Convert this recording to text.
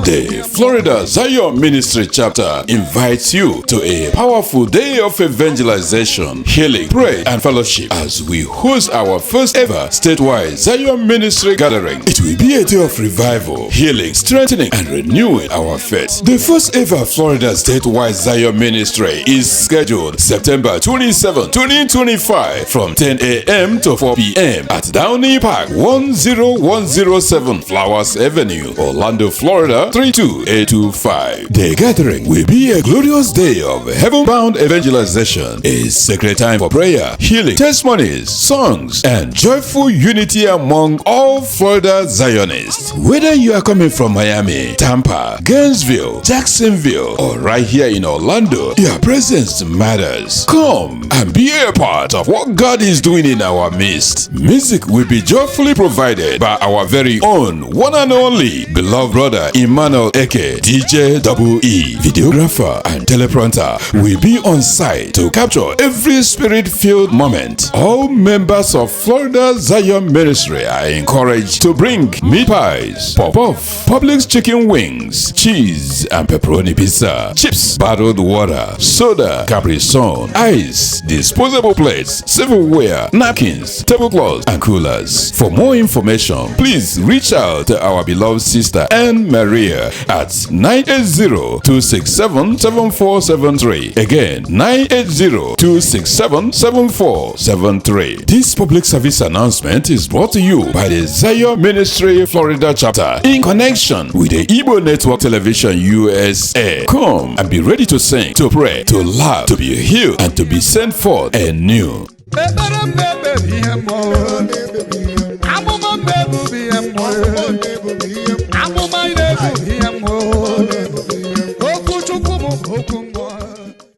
The Florida Zion Ministry Chapter invites you to a powerful day of evangelization, healing, prayer, and fellowship as we host our first ever statewide Zion Ministry gathering. It will be a day of revival, healing, strengthening, and renewing our faith. The first ever Florida statewide Zion Ministry is scheduled September 27, 2025 from 10 a.m. to 4 p.m. at Downey Park, 10107 Flowers Avenue, Orlando, Florida 32825. The gathering will be a glorious day of heaven-bound evangelization, a sacred time for prayer, healing, testimonies, songs, and joyful unity among all Florida Zionists. Whether you are coming from Miami, Tampa, Gainesville, Jacksonville, or right here in Orlando, your presence matters. Come and be a part of what God is doing in our midst. Music will be joyfully provided by our very own one and only beloved brother Emmanuel Eke, DJ EE. Videographer and teleprompter will be on site to capture every spirit-filled moment. All members of Florida Zion Ministry are encouraged to bring meat pies, pop-off, Publix chicken wings, cheese and pepperoni pizza, chips, bottled water, soda, Capri Sun, ice, disposable plates, silverware, napkins, tablecloths, and coolers. For more information, please reach out to our beloved sister Anne Maria at 980-267-7473. Again, 980-267-7473. This public service announcement is brought to you by the Zion Ministry Florida Chapter in connection with the Igbo Network Television USA. Come and be ready to sing, to pray, to laugh, to be healed, and to be sent forth anew. I'm